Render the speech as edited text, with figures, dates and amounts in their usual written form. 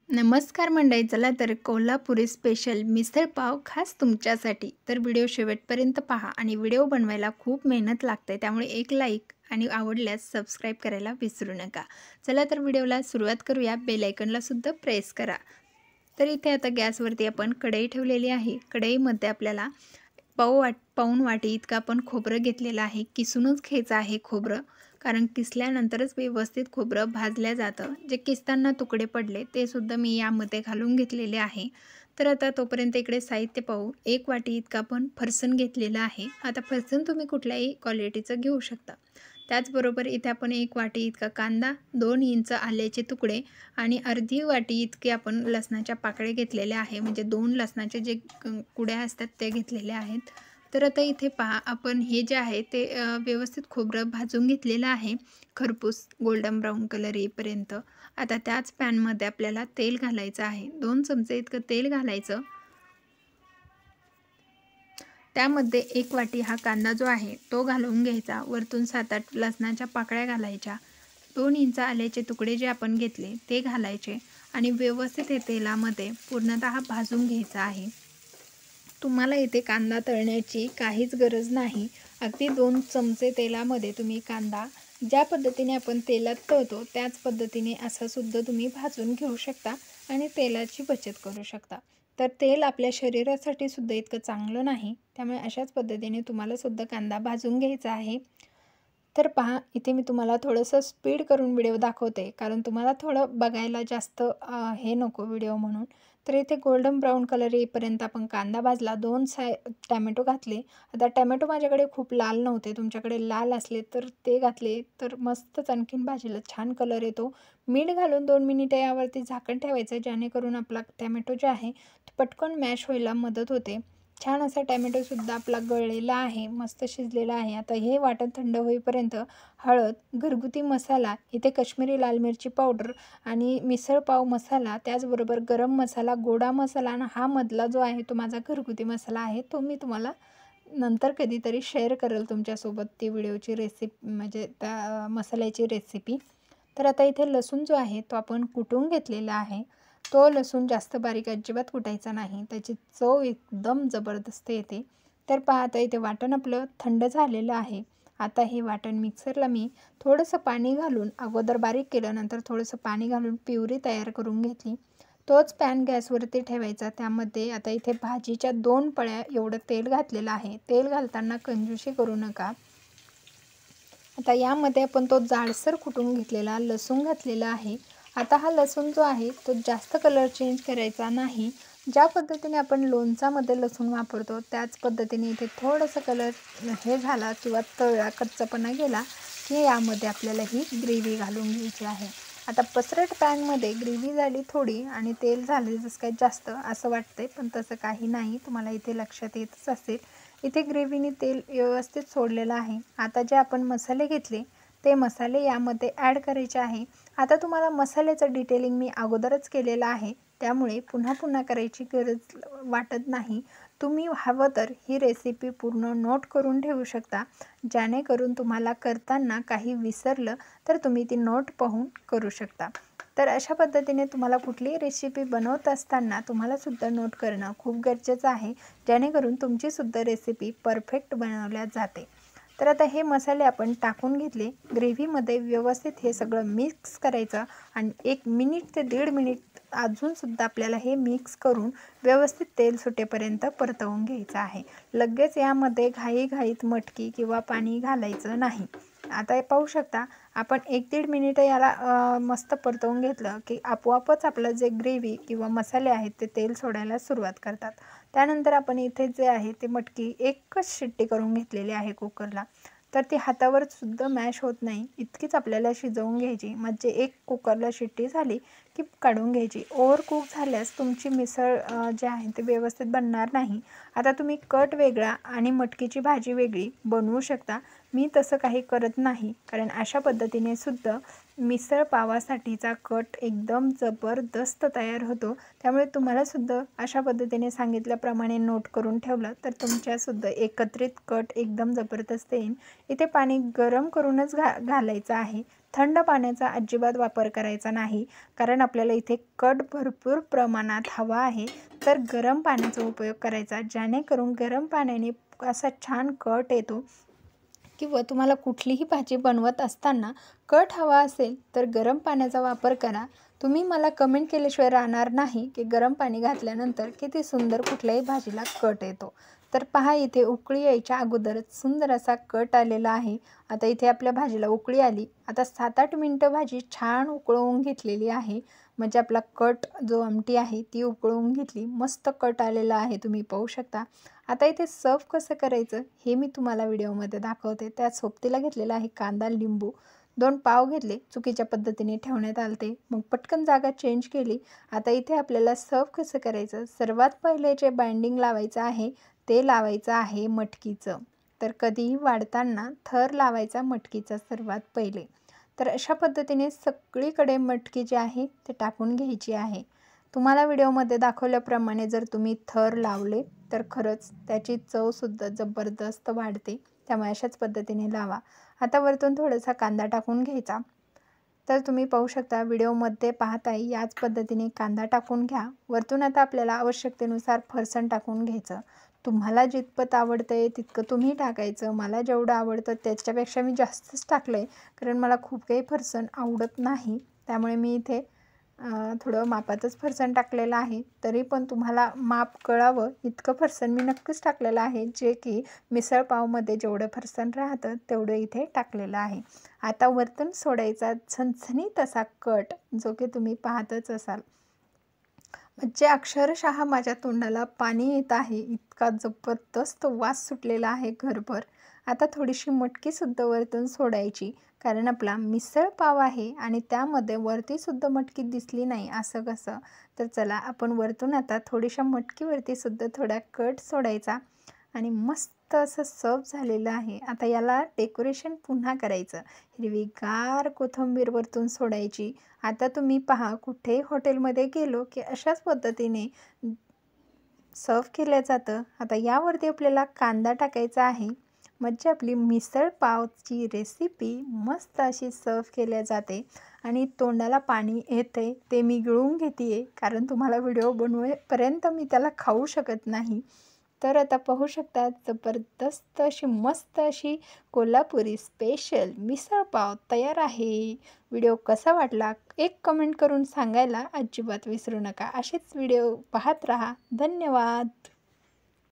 नमस्कार मंडळी, चला तर कोल्हापुरी स्पेशल मिसळ पाव खास तुमच्यासाठी. तर व्हिडिओ शेवटपर्यंत पहा आणि व्हिडिओ बनवायला खूप मेहनत लागते, त्यामुळे एक लाईक आणि आवडल्यास सबस्क्राईब करायला विसरू नका. चला तर व्हिडिओला सुरुवात करूया. बेल आयकॉनला सुद्धा प्रेस करा. तर इथे आता गॅसवरती आपण कढई ठेवलेली आहे. कढईमध्ये आपल्याला पाऊण वाटी इतकं आपण खोबरं घेतलेलं आहे. किसूनच घ्यायचं आहे खोबरं, कारण किसल्यानंतरच व्यवस्थित खोबरं भाजल्या जातं. जे किसताना तुकडे पडले ते सुद्धा मी यामध्ये घालून घेतलेले आहे. तर आता तोपर्यंत इकडे साहित्य पाहू. 1 वाटी इतकं आपण फरसाण घेतलेलं आहे. आता फरसाण तुम्ही कुठल्याही क्वालिटीचं घेऊ शकता. त्याचबरोबर इथे आपण 1 वाटी इतका कांदा, 2 इंच आल्याचे तुकडे आणि अर्धी वाटी इतके आपण लसणाच्या पाकळ्या घेतलेल्या आहे. म्हणजे 2 लसणाचे जे कुड्या असतात ते घेतलेले आहेत. तर आता इथे पहा, आपण हे जे आहे ते व्यवस्थित खोबरं भाजून घेतलेलं आहे, खरपूस गोल्डन ब्राऊन कलर येईपर्यंत. आता त्याच पॅनमध्ये आपल्याला तेल घालायचं आहे. 2 चमचे इतकं तेल घालायचं. त्यामध्ये 1 वाटी हा कांदा जो आहे तो घालून घ्यायचा. वरतून 7-8 लसणाच्या पाकळ्या घालायच्या. 2 इंच आल्याचे तुकडे जे आपण घेतले ते घालायचे आणि व्यवस्थित हे तेलामध्ये पूर्णतः भाजून घ्यायचं आहे. तुम्हाला इथे कांदा तळण्याची काहीच गरज नाही. अगदी 2 चमचे तेलामध्ये तुम्ही कांदा ज्या पद्धतीने आपण तेलात तळतो त्याच पद्धतीने असासुद्धा तुम्ही भाजून घेऊ शकता आणि तेलाची बचत करू शकता. तर तेल आपल्या शरीरासाठी सुद्धा इतकं चांगलं नाही, त्यामुळे अशाच पद्धतीने तुम्हाला सुद्धा कांदा भाजून घ्यायचा आहे. तर पहा, इथे मी तुम्हाला थोडंसं स्पीड करून व्हिडिओ दाखवते, कारण तुम्हाला थोडं बघायला जास्त हे नको व्हिडिओ म्हणून. तर इथे गोल्डन ब्राऊन कलर येईपर्यंत आपण कांदा भाजला. 2 टॅमॅटो घातले. आता टॅमॅटो माझ्याकडे खूप लाल नव्हते, तुमच्याकडे लाल असले तर ते घातले तर मस्तच आणखीन भाजीला छान कलर येतो. मीठ घालून 2 मिनिटं यावरती झाकण ठेवायचं, जेणेकरून आपला टॅमॅटो जो आहे तो पटकन मॅश व्हायला मदत होते. छान असा टॅमॅटोसुद्धा आपला गळलेला आहे, मस्त शिजलेला आहे. आता हे वाटण थंड होईपर्यंत हळद, घरगुती मसाला, इथे काश्मीरी लाल मिरची पावडर आणि मिसळ पाव मसाला, त्याचबरोबर गरम मसाला, गोडा मसाला आणि हा मधला जो आहे तो माझा घरगुती मसाला आहे. तो मी तुम्हाला नंतर कधीतरी शेअर करेल तुमच्यासोबत ती व्हिडिओची रेसिपी, म्हणजे त्या मसाल्याची रेसिपी. तर आता इथे लसूण जो आहे तो आपण कुटून घेतलेला आहे. तो लसूण जास्त बारीक अजिबात कुटायचा नाही, त्याची चव एकदम जबरदस्त येते. तर पहा, आता इथे वाटण आपलं थंड झालेलं आहे. आता हे वाटण मिक्सरला मी थोडंसं पाणी घालून अगोदर बारीक केलं, नंतर थोडंसं पाणी घालून प्युरी तयार करून घेतली. तोच पॅन गॅसवरती ठेवायचा. त्यामध्ये आता इथे भाजीच्या 2 पळ्या एवढं तेल घातलेलं आहे. तेल घालताना कंजूसी करू नका. आता यामध्ये आपण तो जाडसर कुटून घेतलेला लसूण घातलेला आहे. आता हा लसूण जो आहे तो जास्त कलर चेंज करायचा नाही. ज्या पद्धतीने आपण लोणचामध्ये लसूण वापरतो त्याच पद्धतीने इथे थोडंसं कलर हे झाला किंवा तळला, कच्चापणा गेला की यामध्ये आपल्याला ही ग्रेव्ही घालून घ्यायची आहे. आता पसरट पॅनमध्ये ग्रेव्ही झाली थोडी आणि तेल झाले जसं काही जास्त असं वाटतंय, पण तसं काही नाही. तुम्हाला इथे लक्षात येतच असेल. इथे ग्रेव्हीने तेल व्यवस्थित सोडलेलं आहे. आता जे आपण मसाले घेतले ते मसाले यामध्ये ॲड करायचे आहे. आता तुम्हाला मसाल्याचं डिटेलिंग मी अगोदरच केलेलं आहे, त्यामुळे पुन्हा पुन्हा करायची गरज वाटत नाही. तुम्ही हवं तर ही रेसिपी पूर्ण नोट करून ठेवू शकता, जेणेकरून तुम्हाला करताना काही विसरलं तर तुम्ही ती नोट पाहून करू शकता. तर अशा पद्धतीने तुम्हाला कुठलीही रेसिपी बनवत असताना तुम्हालासुद्धा नोट करणं खूप गरजेचं आहे, जेणेकरून तुमचीसुद्धा रेसिपी परफेक्ट बनवल्या जाते. तर आता हे मसाले आपण टाकून घेतले. ग्रेव्हीमध्ये व्यवस्थित हे सगळं मिक्स करायचं आणि 1 मिनिट ते 1.5 मिनिट अजूनसुद्धा आपल्याला हे मिक्स करून व्यवस्थित तेल सुटेपर्यंत परतवून घ्यायचं आहे. लगेच यामध्ये घाईघाईत मटकी किंवा पाणी घालायचं नाही. आता हे पाहू शकता, आपण 1-1.5 मिनिटं याला मस्त परतवून घेतलं की आपोआपच आपलं जे ग्रेव्ही किंवा मसाले आहेत ते तेल सोडायला सुरुवात करतात. त्यानंतर आपण इथे जे आहे ते मटकी एकच शिट्टी करून घेतलेली आहे कुकरला. तर ती हातावर सुद्धा मॅश होत नाही, इतकीच आपल्याला शिजवून घ्यायची. म्हणजे एक कुकरला शिट्टी झाली की काढून घ्यायची. ओव्हर कुक झाल्यास तुमची मिसळ जे आहे ते व्यवस्थित बनणार नाही. आता तुम्ही कट वेगळा आणि मटकीची भाजी वेगळी बनवू शकता. मी तसं काही करत नाही, कारण अशा पद्धतीने सुद्धा मिसळ पावासाठीचा कट एकदम जबरदस्त तयार होतो. त्यामुळे तुम्हालासुद्धा अशा पद्धतीने सांगितल्याप्रमाणे नोट करून ठेवलं तर तुमच्यासुद्धा एकत्रित कट एकदम जबरदस्त येईल. इथे पाणी गरम करूनच घालायचं आहे. थंड पाण्याचा अजिबात वापर करायचा नाही, कारण आपल्याला इथे कट भरपूर प्रमाणात हवा आहे. तर गरम पाण्याचा उपयोग करायचा, जेणेकरून गरम पाण्याने असा छान कट येतो. किंवा तुम्हाला कुठलीही भाजी बनवत असताना कट हवा असेल तर गरम पाण्याचा वापर करा. तुम्ही मला कमेंट केल्याशिवाय राहणार नाही की गरम पाणी घातल्यानंतर किती सुंदर कुठल्याही भाजीला कट येतो. तर पहा, इथे उकळी यायच्या अगोदरच सुंदर असा कट आलेला आहे. आता इथे आपल्या भाजीला उकळी आली. आता 7-8 मिनटं भाजी छान उकळवून घेतलेली आहे. म्हणजे आपला कट जो आमटी आहे ती उकळवून घेतली. मस्त कट आलेला आहे, तुम्ही पाहू शकता. आता इथे सर्व कसं करायचं हे मी तुम्हाला व्हिडिओमध्ये दाखवते. त्या सोबतीला घेतलेला आहे कांदा, लिंबू, 2 पाव घेतले. चुकीच्या पद्धतीने ठेवण्यात आलते, मग पटकन जागा चेंज केली. आता इथे आपल्याला सर्व कसं करायचं, सर्वात पहिले जे बाइंडिंग लावायचं आहे ते लावायचं आहे मटकीचं. तर कधीही वाढताना थर लावायचा मटकीचा सर्वात पहिले. तर अशा पद्धतीने सगळीकडे मटकी जी आहे ते टाकून घ्यायची आहे. तुम्हाला व्हिडिओमध्ये दाखवल्याप्रमाणे जर तुम्ही थर लावले तर खरंच त्याची चवसुद्धा जबरदस्त वाढते. त्यामुळे अशाच पद्धतीने लावा. आता वरतून थोडासा कांदा टाकून घ्यायचा. तर तुम्ही पाहू शकता व्हिडिओमध्ये पाहताय याच पद्धतीने कांदा टाकून घ्या. वरतून आता आपल्याला आवश्यकतेनुसार फरसाण टाकून घ्यायचं. तुम्हाला जितपत आवडतं आहे तितकं तुम्ही टाकायचं. मला जेवढं आवडतं त्याच्यापेक्षा मी जास्तच टाकलं आहे, कारण मला खूप काही फरसाण आवडत नाही. त्यामुळे मी इथे थोडं मापातच फरसाण टाकलेलं आहे. तरी पण तुम्हाला माप कळावं इतकं फरसाण मी नक्कीच टाकलेलं आहे, जे की मिसळ पावमध्ये जेवढं फरसाण राहतं तेवढं इथे टाकलेलं आहे. आता वरतून सोडायचा झणझणीत असा कट, जो की तुम्ही पाहतच असाल. म्हणजे अक्षरशः माझ्या तोंडाला पाणी येत आहे, इतका जबरदस्त वास सुटलेला आहे घरभर. आता थोडीशी मटकीसुद्धा वरतून सोडायची, कारण आपला मिसळ पाव आहे आणि त्यामध्ये वरतीसुद्धा मटकी दिसली नाही असं कसं. तर चला, आपण वरतून आता थोडीशा मटकीवरतीसुद्धा थोडा कट सोडायचा आणि मस्त असं सर्व झालेलं आहे. आता याला डेकोरेशन पुन्हा करायचं. हिरवीगार कोथिंबीर वरतून सोडायची. आता तुम्ही पहा, कुठेही हॉटेलमध्ये गेलो की अशाच पद्धतीने सर्व केलं जातं. आता यावरती आपल्याला कांदा टाकायचा आहे. म्हणजे आपली मिसळ पावची रेसिपी मस्त अशी सर्व केल्या जाते आणि तोंडाला पाणी येते ते मी गिळून घेते, कारण तुम्हाला व्हिडिओ बनवेपर्यंत मी त्याला खाऊ शकत नाही. तर आता पाहू शकता जबरदस्त अशी मस्त अशी कोल्हापुरी स्पेशल मिसळ पाव तयार आहे. व्हिडिओ कसा वाटला एक कमेंट करून सांगायला अजिबात विसरू नका. असेच व्हिडिओ पाहत राहा. धन्यवाद.